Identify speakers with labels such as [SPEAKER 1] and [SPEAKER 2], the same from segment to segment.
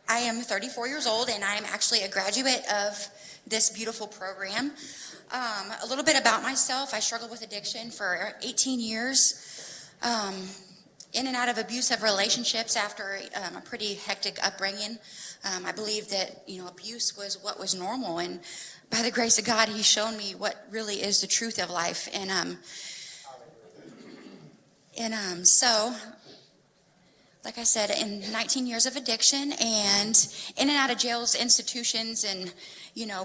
[SPEAKER 1] I am 34 years old, and I am actually a graduate of this beautiful program. A little bit about myself. I struggled with addiction for 18 years, in and out of abusive relationships after a pretty hectic upbringing. I believed that, abuse was what was normal, and by the grace of God, He's shown me what really is the truth of life. So, like I said, in 19 years of addiction and in and out of jails, institutions, and,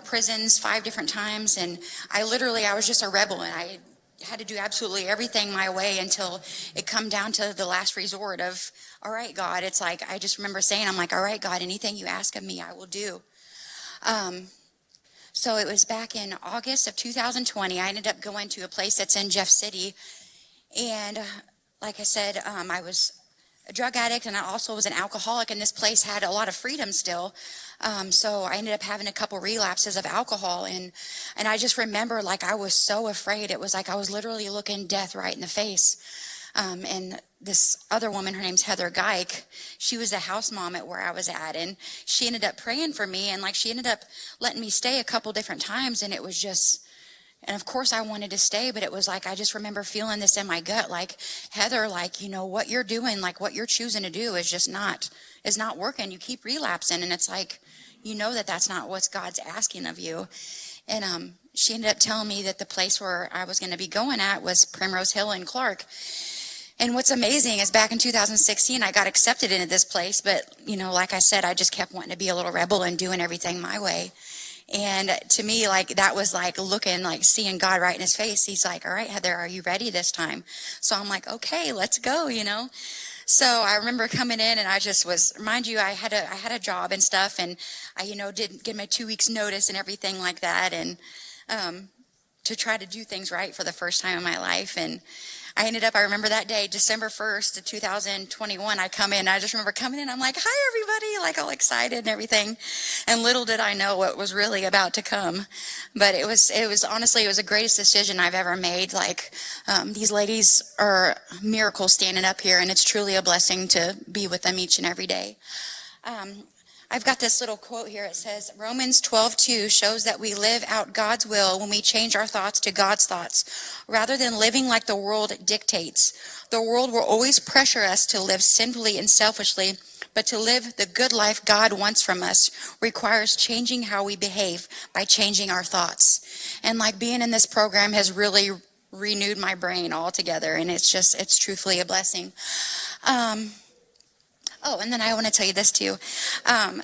[SPEAKER 1] prisons 5 different times. And I was just a rebel, and I had to do absolutely everything my way until it come down to the last resort of, all right, God. It's like, I just remember saying, I'm like, all right, God, anything you ask of me, I will do. So it was back in August of 2020. I ended up going to a place that's in Jeff City. And like I said, I was a drug addict, and I also was an alcoholic, and this place had a lot of freedom still. So I ended up having a couple relapses of alcohol, and I just remember, like, I was so afraid. It was like I was literally looking death right in the face. And this other woman, her name's Heather Geik, she was the house mom at where I was at, and she ended up praying for me, and she ended up letting me stay a couple different times, and it was just, and of course I wanted to stay, but it was like, I just remember feeling this in my gut, like, Heather, what you're doing, what you're choosing to do is not working. You keep relapsing, and it's like, that's not what God's asking of you. And she ended up telling me that the place where I was going to be going at was Primrose Hill in Clark. And what's amazing is back in 2016, I got accepted into this place, but, like I said, I just kept wanting to be a little rebel and doing everything my way. And to me, that was looking, seeing God right in His face. He's like, all right, Heather, are you ready this time? So I'm like, okay, let's go, So I remember coming in, and I just was, mind you, I had a job and stuff, and I, didn't get my 2 weeks notice and everything like that, and to try to do things right for the first time in my life. And I remember that day, December 1st, 2021, I come in, I just remember coming in, I'm like, hi, everybody, all excited and everything. And little did I know what was really about to come. But it was honestly, it was the greatest decision I've ever made. These ladies are miracles standing up here, and it's truly a blessing to be with them each and every day. I've got this little quote here. It says, Romans 12:2 shows that we live out God's will when we change our thoughts to God's thoughts, rather than living like the world dictates. The world will always pressure us to live sinfully and selfishly, but to live the good life God wants from us requires changing how we behave by changing our thoughts. And being in this program has really renewed my brain altogether, and it's truthfully a blessing. Oh, and then I want to tell you this too.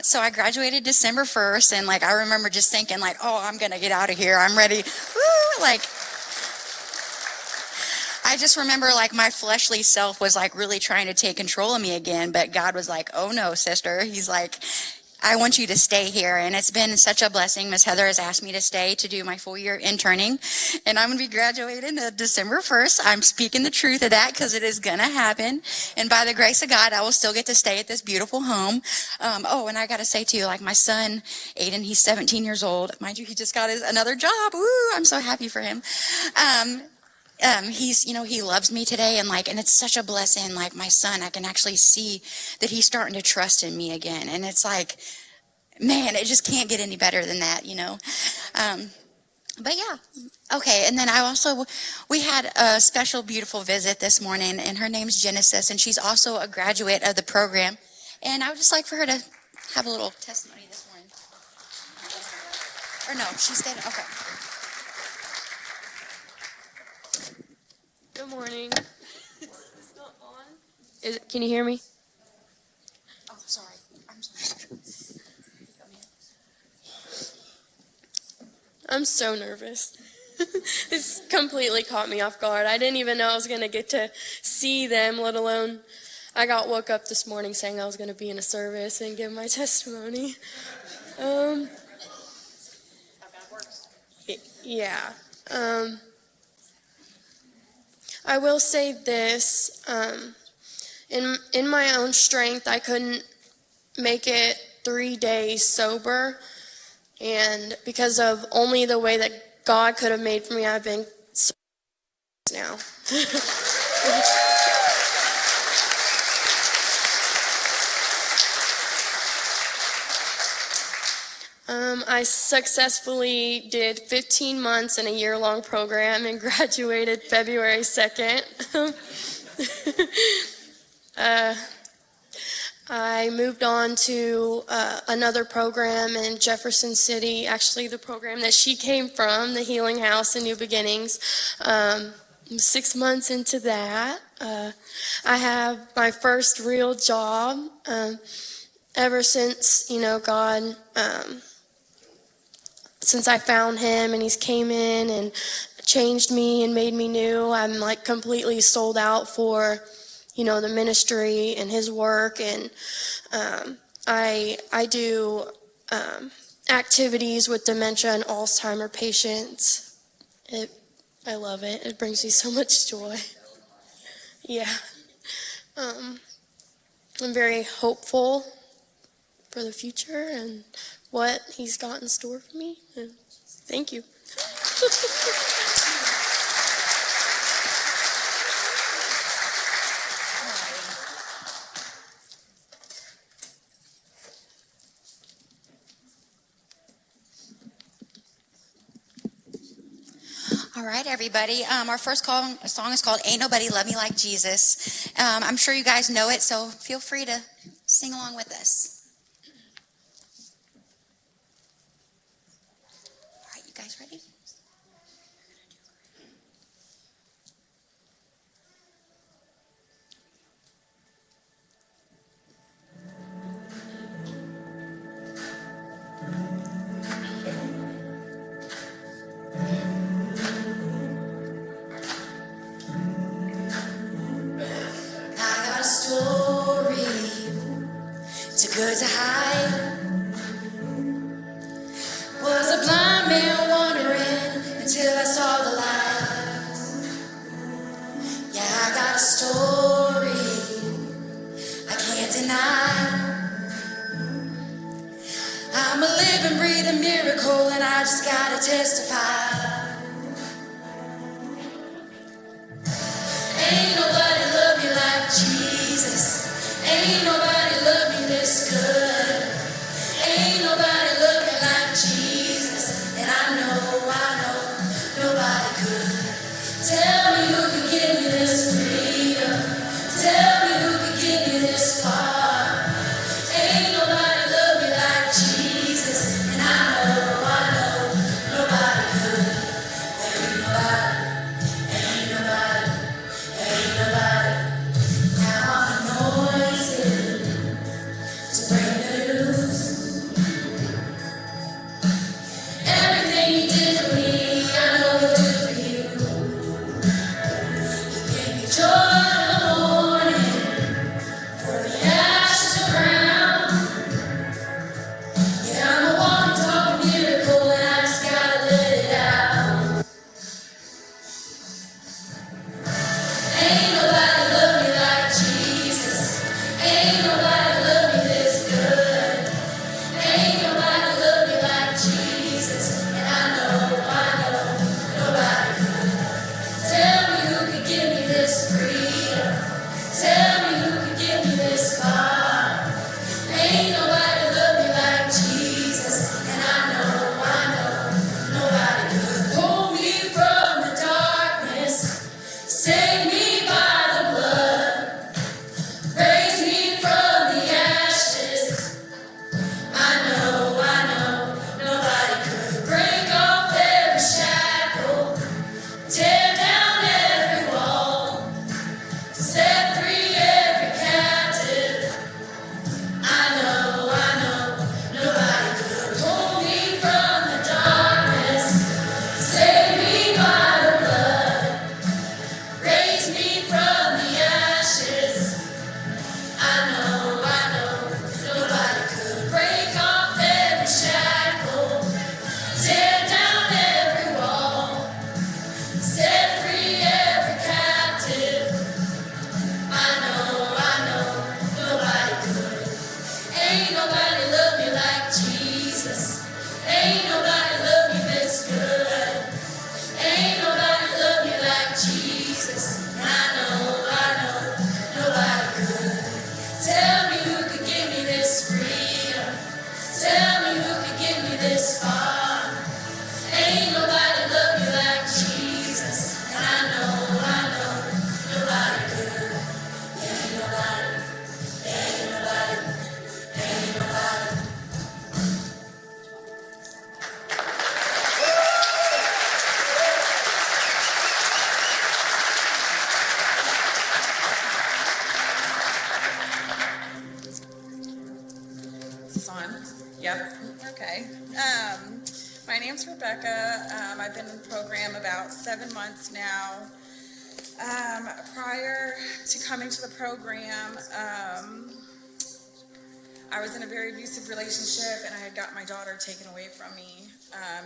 [SPEAKER 1] So I graduated December 1st, and I remember just thinking oh, I'm going to get out of here. I'm ready. Woo! I just remember my fleshly self was really trying to take control of me again, but God was like, oh no, sister. He's like, I want you to stay here. And it's been such a blessing. Miss Heather has asked me to stay to do my full year interning, and I'm going to be graduating December 1st. I'm speaking the truth of that because it is going to happen. And by the grace of God, I will still get to stay at this beautiful home. And I got to say too, my son, Aiden, he's 17 years old. Mind you, he just got another job. Woo, I'm so happy for him. He's, he loves me today, and it's such a blessing. My son, I can actually see that he's starting to trust in me again. And it's man, it just can't get any better than that, But yeah. Okay. And then we had a special, beautiful visit this morning, and her name's Genesis, and she's also a graduate of the program. And I would just like for her to have a little testimony this morning. Or no, she stayed. Okay.
[SPEAKER 2] Good morning. Is this not on? Can you hear me?
[SPEAKER 1] Oh, sorry. I'm sorry.
[SPEAKER 2] I'm so nervous. This completely caught me off guard. I didn't even know I was going to get to see them, let alone I got woke up this morning saying I was going to be in a service and give my testimony. Yeah. I will say this. In my own strength, I couldn't make it 3 days sober. And because of only the way that God could have made for me, I've been sober now. I successfully did 15 months in a year-long program and graduated February 2nd. I moved on to another program in Jefferson City, actually the program that she came from, the Healing House and New Beginnings. 6 months into that, I have my first real job. Ever since, God, since I found him and he's came in and changed me and made me new, I'm like completely sold out for, the ministry and his work. And I do activities with dementia and Alzheimer patients. I love it. It brings me so much joy. Yeah. I'm very hopeful for the future and what he's got in store for me. And thank you.
[SPEAKER 1] All right, everybody. Our first song is called Ain't Nobody Love Me Like Jesus. I'm sure you guys know it, so feel free to sing along with us. All right, you guys ready? I got a story too good to hide. Was a blind man wandering until I saw the light. Yeah, I got a story I can't deny. I'm a living, breathing miracle, and I just gotta testify. Ain't nobody love me like Jesus. Ain't nobody love me this good. Ain't nobody love me like Jesus. And I know nobody could. Tell me who could give me this freedom. Tell me who could give me this far. Ain't nobody love me like Jesus. And I know nobody could.
[SPEAKER 2] this far. Ain't nobody love me like Jesus. And I know, nobody could. Ain't nobody, ain't nobody, ain't nobody.
[SPEAKER 3] Is this on? Yep. Okay. My name's Rebecca. I've been in the program about 7 months now. Prior to coming to the program, I was in a very abusive relationship, and I had got my daughter taken away from me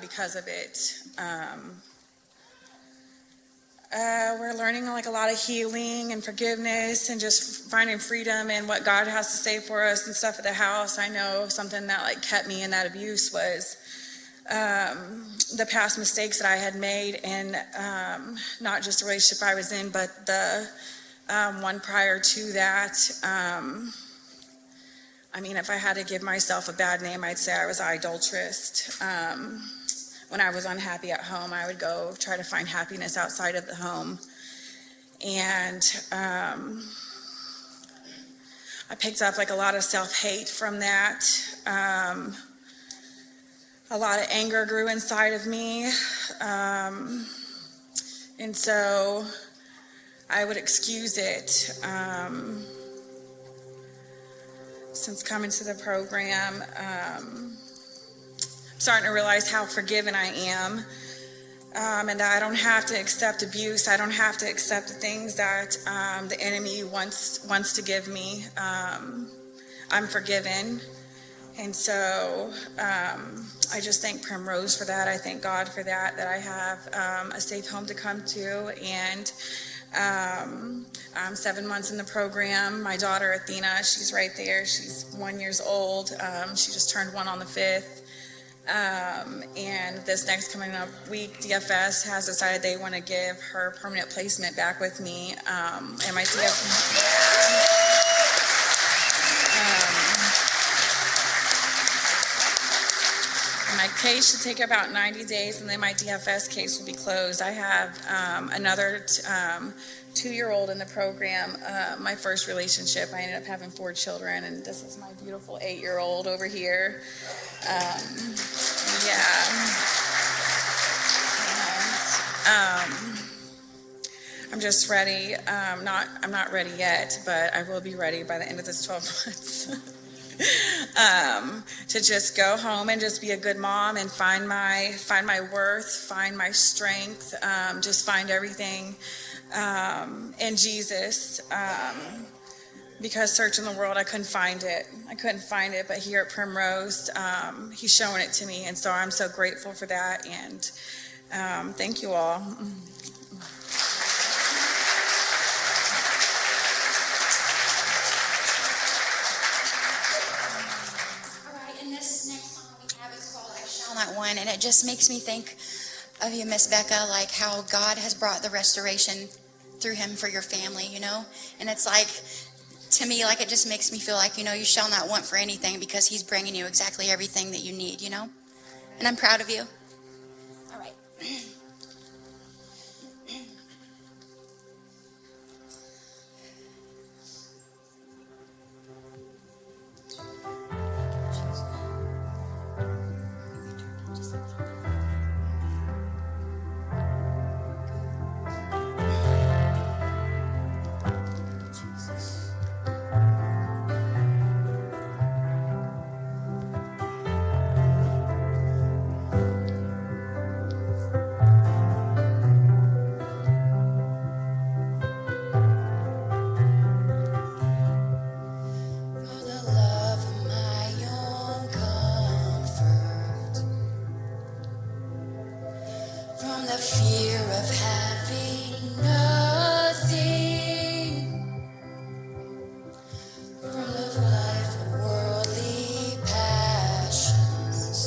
[SPEAKER 3] because of it. We're learning like a lot of healing and forgiveness and just finding freedom in what God has to say for us and stuff at the house. I know something that like kept me in that abuse was the past mistakes that I had made, and not just the relationship I was in, but the one prior to that. I mean, if I had to give myself a bad name, I'd say I was idolatrous. When I was unhappy at home, I would go try to find happiness outside of the home. And I picked up like a lot of self-hate from that. A lot of anger grew inside of me. And so I would excuse it. Since coming to the program, I'm starting to realize how forgiven I am, and that I don't have to accept abuse. I don't have to accept the things that the enemy wants to give me. I'm forgiven, and so I just thank Primrose for that. I thank God for that I have a safe home to come to, and I'm 7 months in the program. My daughter Athena, she's right there. She's 1 year old. She just turned 1 on the 5th. And this next coming up week, DFS has decided they want to give her permanent placement back with me. And my my case should take about 90 days, and then my DFS case will be closed. I have another 2-year-old in the program. My first relationship, I ended up having 4 children, and this is my beautiful 8-year-old over here. I'm just ready. I'm not ready yet, but I will be ready by the end of this 12 months. To just go home and just be a good mom and find my worth, find my strength, just find everything in Jesus. Because searching the world, I couldn't find it. But here at Primrose, he's showing it to me, and so I'm so grateful for that, and thank you all.
[SPEAKER 1] That one, and it just makes me think of you, Miss Becca, like how God has brought the restoration through him for your family, you know. And it's like, to me, like it just makes me feel like, you know, you shall not want for anything because he's bringing you exactly everything that you need, you know. And I'm proud of you. All right. The fear of having nothing, from the life of worldly passions,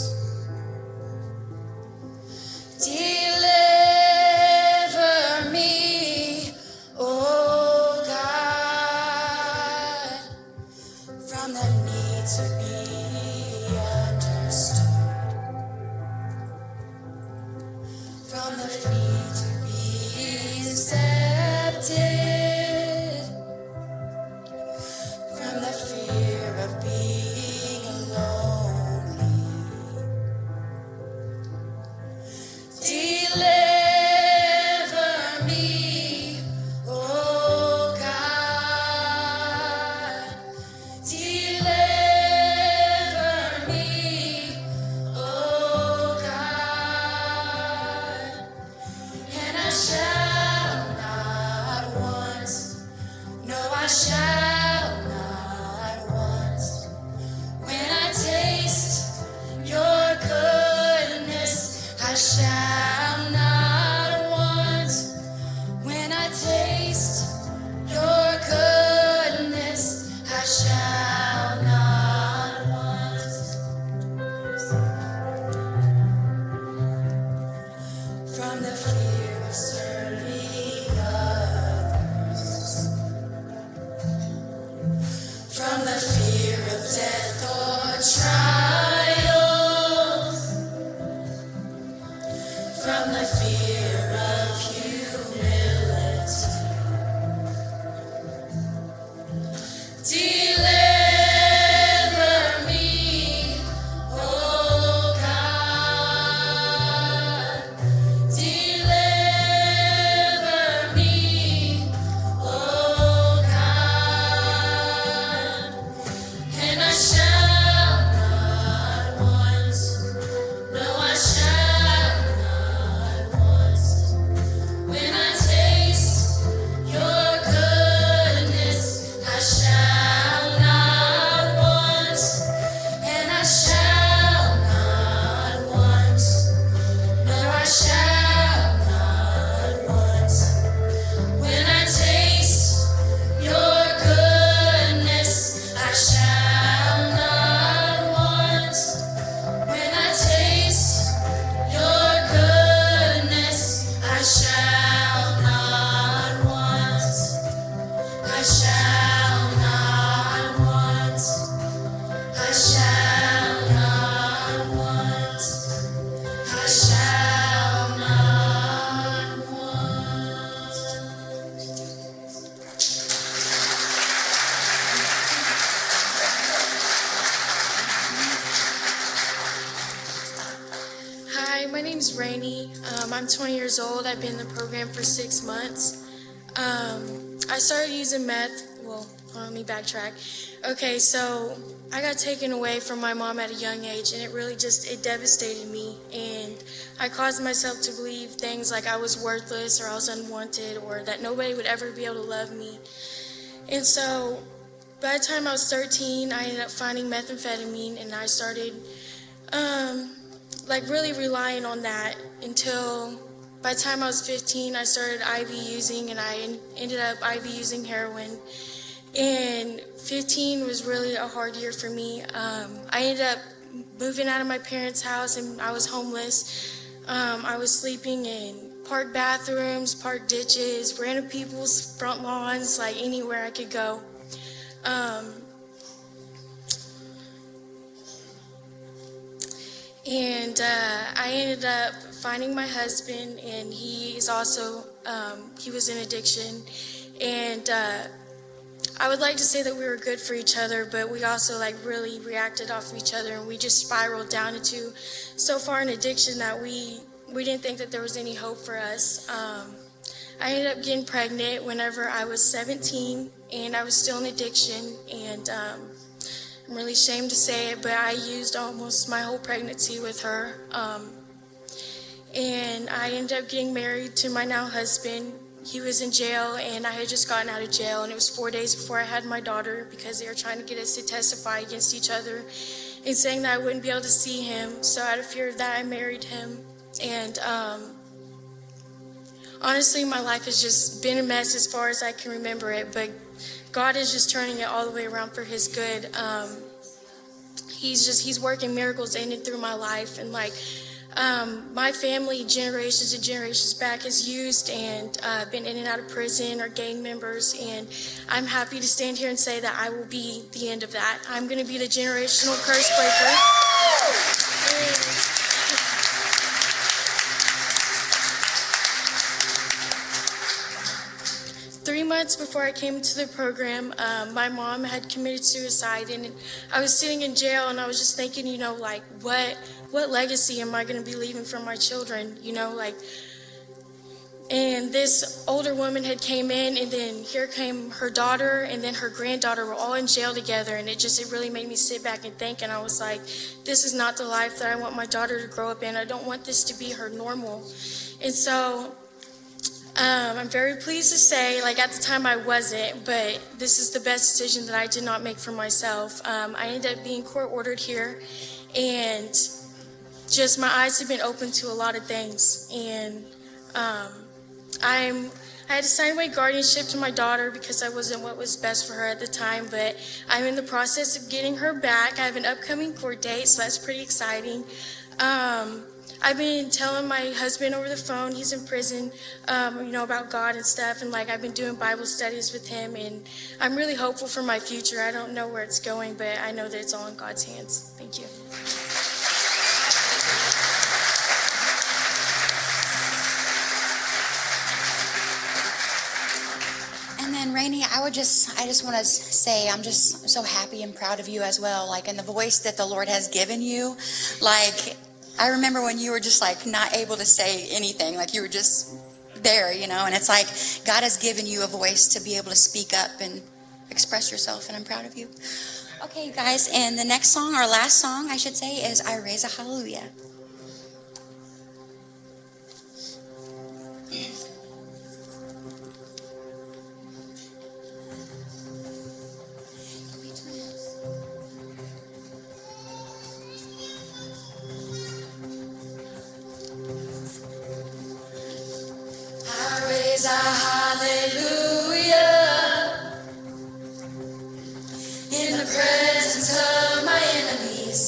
[SPEAKER 1] deliver me, oh God, from the need to be understood. feet to be accepted, from the fear of being lonely. Deliver me, oh God. Deliver me, oh God. And I shall not want, no, I shall not want. When I taste your goodness, I shall not want. When I taste your goodness, I shall not want. From the fear of serving others, from the fear of death or trial, from the fear of humility. Deliver me, oh God. Deliver me, oh God. And I shall not want, no, I shall not want. When I taste your goodness, I shall not want. And I shall not want, no, I shall not want. When I taste your goodness, I shall not want. When I taste your goodness, I shall not want. I shall not want. I shall not want. I shall not want.
[SPEAKER 2] Hi, my name's Rainey. I'm 20 years old. I've been in the program for 6 months. I started using meth. Well, let me backtrack. Okay, so I got taken away from my mom at a young age, and it devastated me. And I caused myself to believe things like I was worthless, or I was unwanted, or that nobody would ever be able to love me. And so by the time I was 13, I ended up finding methamphetamine, and I started really relying on that until by the time I was 15, I started IV using, and I ended up IV using heroin. And 15 was really a hard year for me. I ended up moving out of my parents' house, and I was homeless. I was sleeping in park bathrooms, park ditches, random people's front lawns, like anywhere I could go. And I ended up finding my husband, and he is also, he was in addiction. And I would like to say that we were good for each other, but we also really reacted off of each other, and we just spiraled down into so far an addiction that we didn't think that there was any hope for us. I ended up getting pregnant whenever I was 17, and I was still in addiction, and I'm really ashamed to say it, but I used almost my whole pregnancy with her. And I ended up getting married to my now husband. He was in jail, and I had just gotten out of jail, and it was 4 days before I had my daughter, because they were trying to get us to testify against each other and saying that I wouldn't be able to see him. So out of fear of that, I married him. And honestly, my life has just been a mess as far as I can remember it, but God is just turning it all the way around for his good. He's working miracles in and through my life. And my family, generations and generations back, has used and been in and out of prison or gang members. And I'm happy to stand here and say that I will be the end of that. I'm going to be the generational curse breaker. months before I came to the program, my mom had committed suicide, and I was sitting in jail, and I was just thinking, like, what legacy am I going to be leaving for my children? And this older woman had came in, and then here came her daughter, and then her granddaughter were all in jail together, and it really made me sit back and think, and I was like, this is not the life that I want my daughter to grow up in. I don't want this to be her normal. And so I'm very pleased to say, at the time I wasn't, but this is the best decision that I did not make for myself. I ended up being court ordered here, and just my eyes have been open to a lot of things, and I had to sign away guardianship to my daughter because I wasn't what was best for her at the time, but I'm in the process of getting her back. I have an upcoming court date, so that's pretty exciting. I've been telling my husband over the phone, he's in prison, about God and stuff, and I've been doing Bible studies with him, and I'm really hopeful for my future. I don't know where it's going, but I know that it's all in God's hands. Thank you.
[SPEAKER 1] And then Rainey, I just want to say I'm just so happy and proud of you as well. In the voice that the Lord has given you, I remember when you were just not able to say anything, you were just there, and it's God has given you a voice to be able to speak up and express yourself, and I'm proud of you. Okay, guys, and the next song, our last song, I should say, is I Raise a Hallelujah. A hallelujah in the presence of my enemies.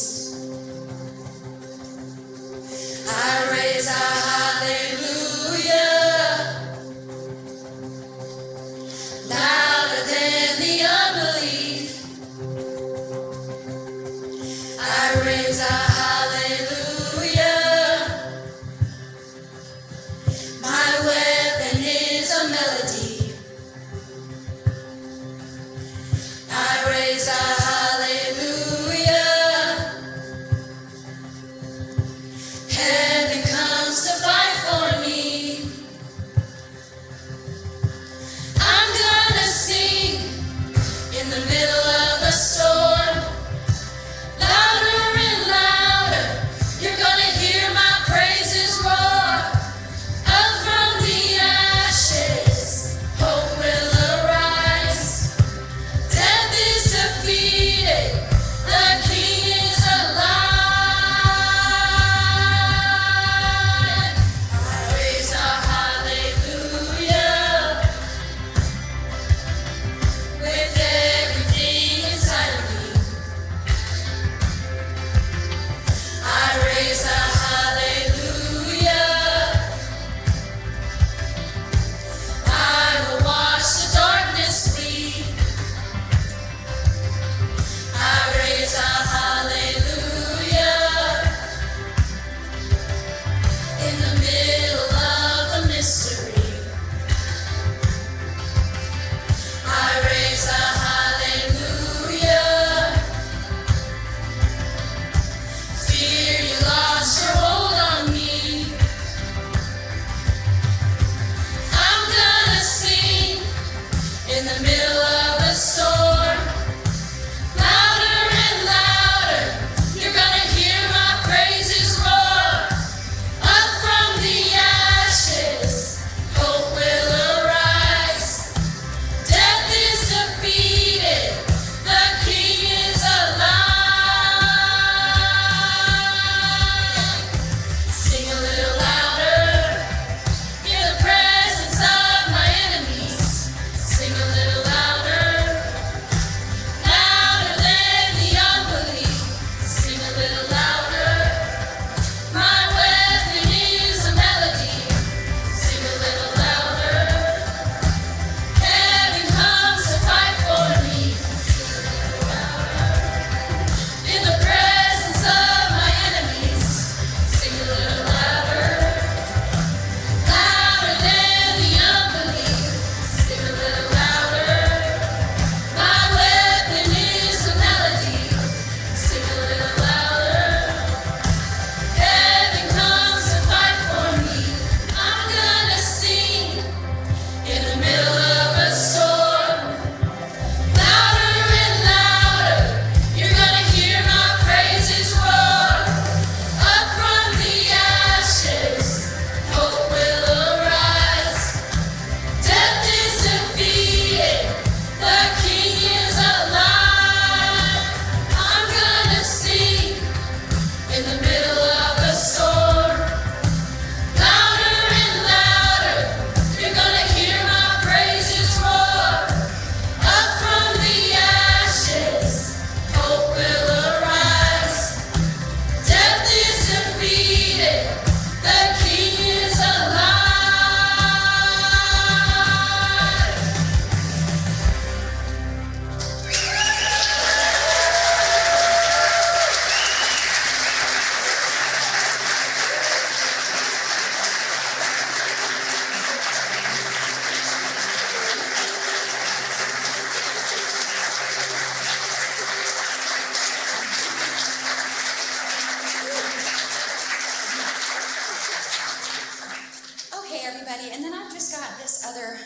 [SPEAKER 1] everybody. And then I've just got this other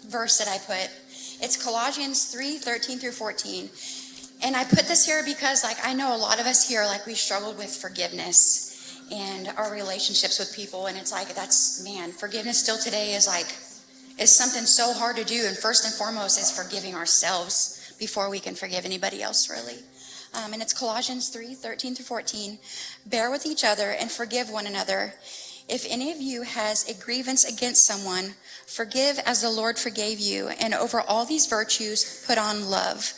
[SPEAKER 1] verse that I put. It's Colossians 3:13 through 14. And I put this here because, like, I know a lot of us here, like, we struggled with forgiveness and our relationships with people. And it's like, forgiveness still today is something so hard to do. And first and foremost is forgiving ourselves before we can forgive anybody else, really. And it's Colossians 3:13 through 14. Bear with each other and forgive one another. If any of you has a grievance against someone, forgive as the Lord forgave you. And over all these virtues, put on love,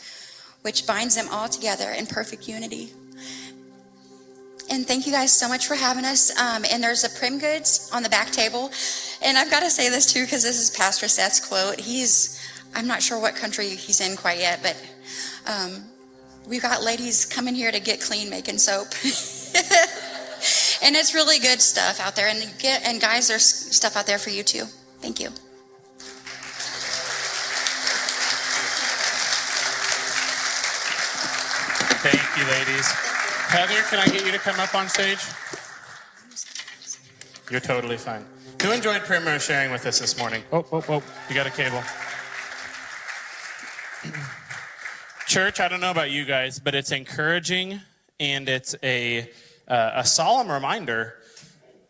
[SPEAKER 1] which binds them all together in perfect unity. And thank you guys so much for having us. And there's a Prim Goods on the back table. And I've got to say this too, because this is Pastor Seth's quote. I'm not sure what country he's in quite yet, but we've got ladies coming here to get clean making soap. And it's really good stuff out there. And guys, there's stuff out there for you too. Thank you.
[SPEAKER 4] Thank you, ladies. Heather, can I get you to come up on stage? You're totally fine. Who enjoyed Primrose sharing with us this morning? Oh, you got a cable. Church, I don't know about you guys, but it's encouraging and it's a solemn reminder.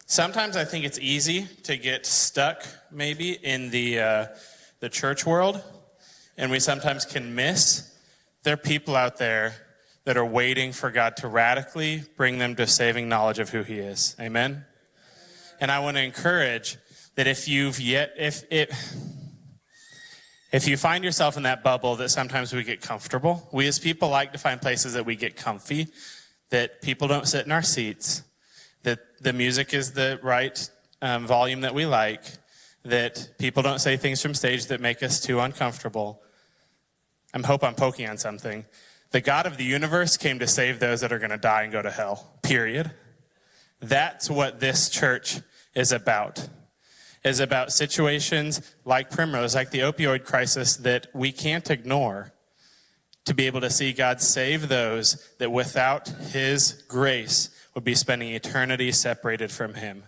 [SPEAKER 4] Sometimes I think it's easy to get stuck maybe in the church world, and we sometimes can miss there are people out there that are waiting for God to radically bring them to saving knowledge of who he is. Amen? And I want to encourage that if you find yourself in that bubble that sometimes we get comfortable, we as people like to find places that we get comfy, that people don't sit in our seats, that the music is the right volume that we like, that people don't say things from stage that make us too uncomfortable. I hope I'm poking on something. The God of the universe came to save those that are going to die and go to hell, period. That's what this church is about situations like Primrose, like the opioid crisis that we can't ignore, to be able to see God save those that without his grace would be spending eternity separated from him.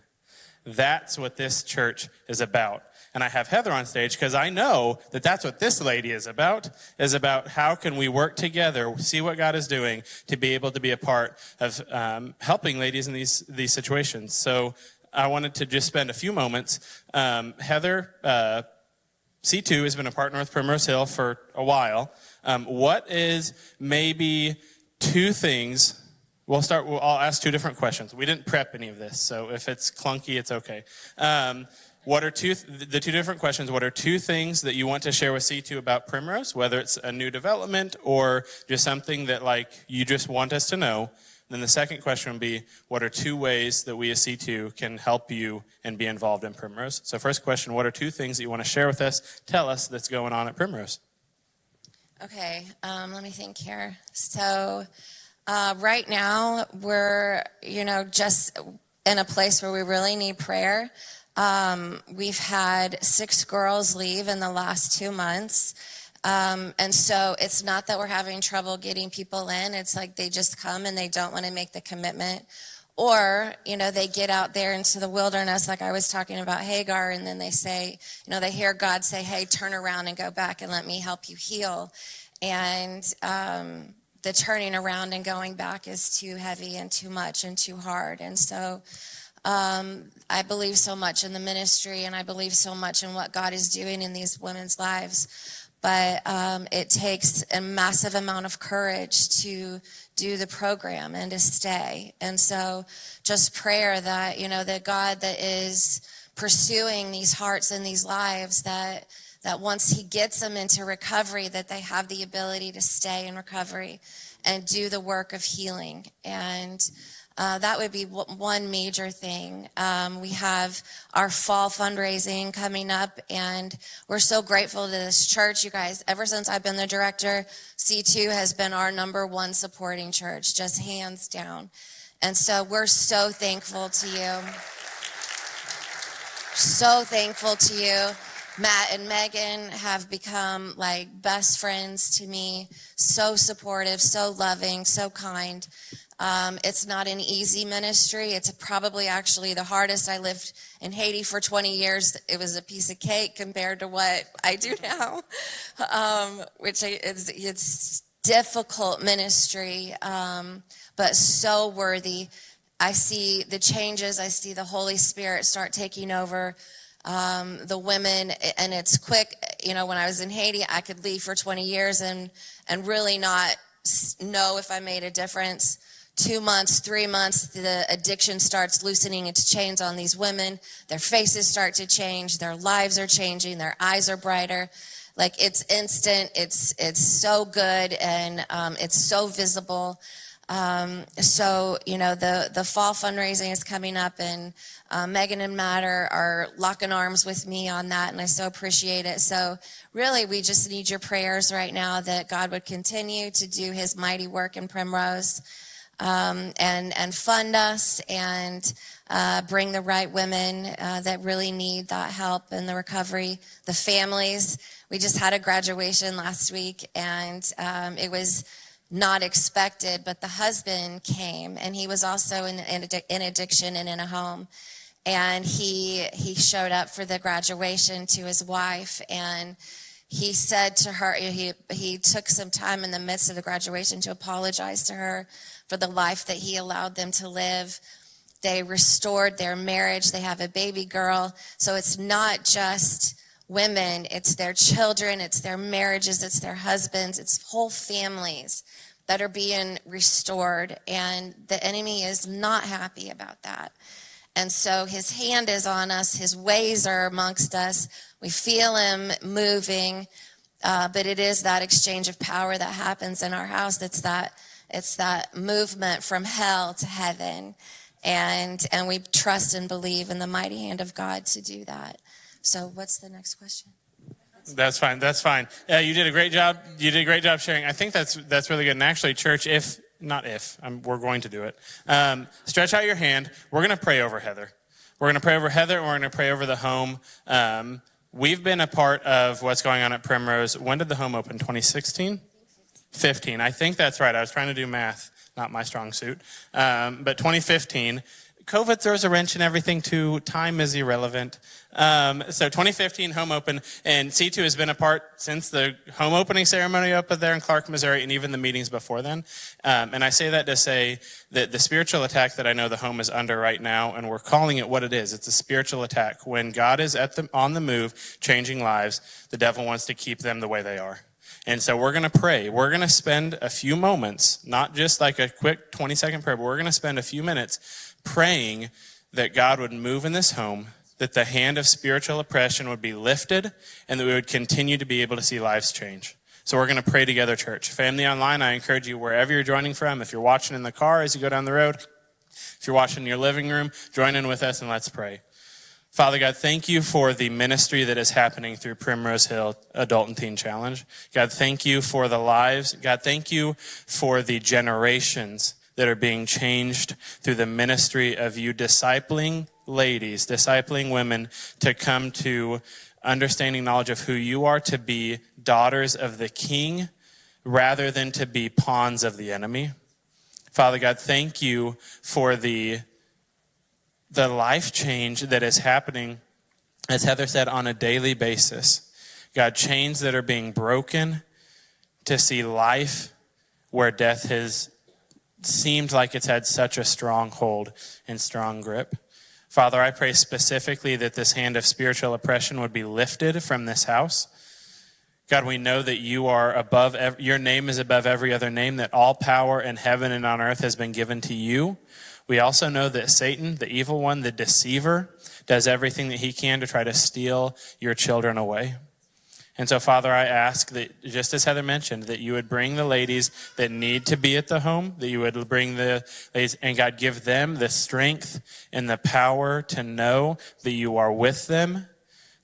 [SPEAKER 4] That's what this church is about. And I have Heather on stage because I know that that's what this lady is about how can we work together, see what God is doing to be able to be a part of helping ladies in these situations. So I wanted to just spend a few moments. Heather, C2 has been a partner with Primrose Hill for a while. What is maybe two things? I'll ask two different questions. We didn't prep any of this, so if it's clunky, it's okay. What are the two different questions? What are two things that you want to share with C2 about Primrose, whether it's a new development or just something that you just want us to know? Then the second question would be, what are two ways that we as C2 can help you and be involved in Primrose? So first question, what are two things that you want to share with us, tell us, that's going on at Primrose?
[SPEAKER 5] Okay, let me think here. So right now we're, just in a place where we really need prayer. We've had 6 girls leave in the last 2 months. And so it's not that we're having trouble getting people in. It's like they just come and they don't want to make the commitment. Or, they get out there into the wilderness, like I was talking about Hagar, and then they say, they hear God say, hey, turn around and go back and let me help you heal. And the turning around and going back is too heavy and too much and too hard. And so I believe so much in the ministry, and I believe so much in what God is doing in these women's lives. But it takes a massive amount of courage to do the program and to stay. And so just prayer that, that God that is pursuing these hearts and these lives, that once he gets them into recovery, that they have the ability to stay in recovery and do the work of healing. And that would be one major thing. We have our fall fundraising coming up, and we're so grateful to this church. You guys, ever since I've been the director, C2 has been our #1 supporting church, just hands down. And so we're so thankful to you. So thankful to you. Matt and Megan have become like best friends to me, so supportive, so loving, so kind. It's not an easy ministry. It's probably actually the hardest. I lived in Haiti for 20 years. It was a piece of cake compared to what I do now, it's difficult ministry, but so worthy. I see the changes. I see the Holy Spirit start taking over the women, and it's quick. You know, when I was in Haiti, I could leave for 20 years and really not know if I made a difference. 2 months, 3 months, the addiction starts loosening its chains on these women. Their faces start to change. Their lives are changing. Their eyes are brighter. Like, it's instant. It's so good, and it's so visible. So, you know, the fall fundraising is coming up, and Megan and Matt are locking arms with me on that, and I so appreciate it. So really, we just need your prayers right now that God would continue to do his mighty work in Primrose, and fund us, and bring the right women that really need that help in the recovery, the families. We just had a graduation last week, and it was not expected, but the husband came, and he was also in addiction and in a home. And he showed up for the graduation to his wife, and he said to her, he took some time in the midst of the graduation to apologize to her for the life that he allowed them to live. They restored their marriage. They have a baby girl. So it's not just women, it's their children, it's their marriages, it's their husbands, it's whole families that are being restored. And the enemy is not happy about that. And so his hand is on us. His ways are amongst us. We feel him moving. But it is that exchange of power that happens in our house. It's that movement from hell to heaven. And we trust and believe in the mighty hand of God to do that. So what's the next question?
[SPEAKER 4] That's fine. You did a great job. You did a great job sharing. I think that's really good. And actually, church, we're going to do it. Stretch out your hand. We're going to pray over Heather. We're going to pray over Heather, and we're going to pray over the home. We've been a part of what's going on at Primrose. When did the home open? 2016? 15. I think that's right. I was trying to do math, not my strong suit. But 2015. COVID throws a wrench in everything too. Time is irrelevant. So 2015 home open, and C2 has been a part since the home opening ceremony up there in Clark, Missouri, and even the meetings before then. And I say that to say that the spiritual attack that I know the home is under right now, and we're calling it what it is. It's a spiritual attack. When God is on the move, changing lives, the devil wants to keep them the way they are. And so we're going to pray. We're going to spend a few moments, not just like a quick 20-second prayer, but we're going to spend a few minutes praying that God would move in this home, that the hand of spiritual oppression would be lifted, and that we would continue to be able to see lives change. So we're going to pray together, church. Family online, I encourage you, wherever you're joining from, if you're watching in the car as you go down the road, if you're watching in your living room, join in with us and let's pray. Father God, thank you for the ministry that is happening through Primrose Hill Adult and Teen Challenge. God, thank you for the lives. God, thank you for the generations that are being changed through the ministry of you discipling ladies, discipling women to come to understanding knowledge of who you are, to be daughters of the King rather than to be pawns of the enemy. Father God, thank you for the life change that is happening, as Heather said, on a daily basis. God, chains that are being broken to see life where death has seemed like it's had such a strong hold and strong grip. Father, I pray specifically that this hand of spiritual oppression would be lifted from this house. God, we know that you are above, your name is above every other name, that all power in heaven and on earth has been given to you. We also know that Satan, the evil one, the deceiver, does everything that he can to try to steal your children away. And so, Father, I ask that, just as Heather mentioned, that you would bring the ladies that need to be at the home, that you would bring the ladies, and God, give them the strength and the power to know that you are with them,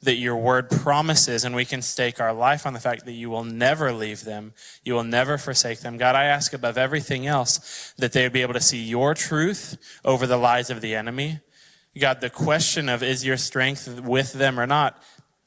[SPEAKER 4] that your word promises, and we can stake our life on the fact that you will never leave them, you will never forsake them. God, I ask above everything else that they would be able to see your truth over the lies of the enemy. God, the question of is your strength with them or not,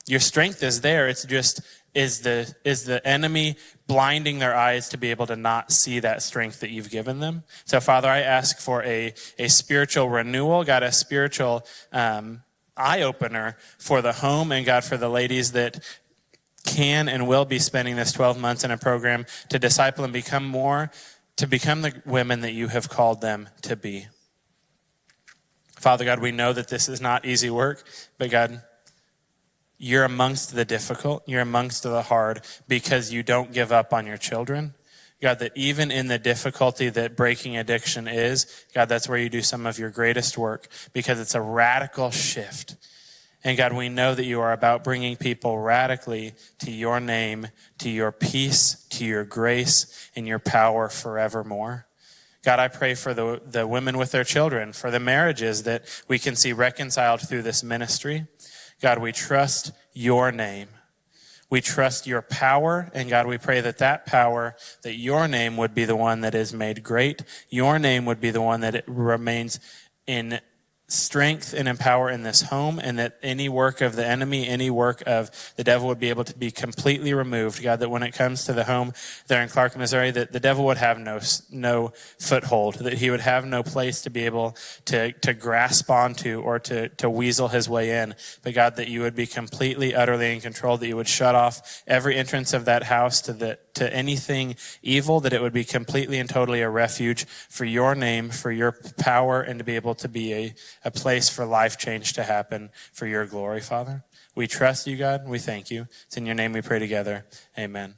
[SPEAKER 4] your strength is there. It's just, is the enemy blinding their eyes to be able to not see that strength that you've given them? So, Father, I ask for a spiritual renewal, God, a spiritual eye-opener for the home, and God, for the ladies that can and will be spending this 12 months in a program to disciple and become the women that you have called them to be. Father God, we know that this is not easy work, but God, you're amongst the difficult, you're amongst the hard, because you don't give up on your children. God, that even in the difficulty that breaking addiction is, God, that's where you do some of your greatest work, because it's a radical shift. And God, we know that you are about bringing people radically to your name, to your peace, to your grace, and your power forevermore. God, I pray for the women with their children, for the marriages that we can see reconciled through this ministry. God, we trust your name. We trust your power, and God, we pray that power, that your name would be the one that is made great. Your name would be the one that it remains in strength and in power in this home, and that any work of the enemy, any work of the devil would be able to be completely removed. God, that when it comes to the home there in Clark, Missouri, that the devil would have no foothold, that he would have no place to be able to grasp onto or to weasel his way in. But God, that you would be completely, utterly in control, that you would shut off every entrance of that house to anything evil, that it would be completely and totally a refuge for your name, for your power, and to be able to be a place for life change to happen for your glory, Father. We trust you, God. We thank you. It's in your name we pray together. Amen.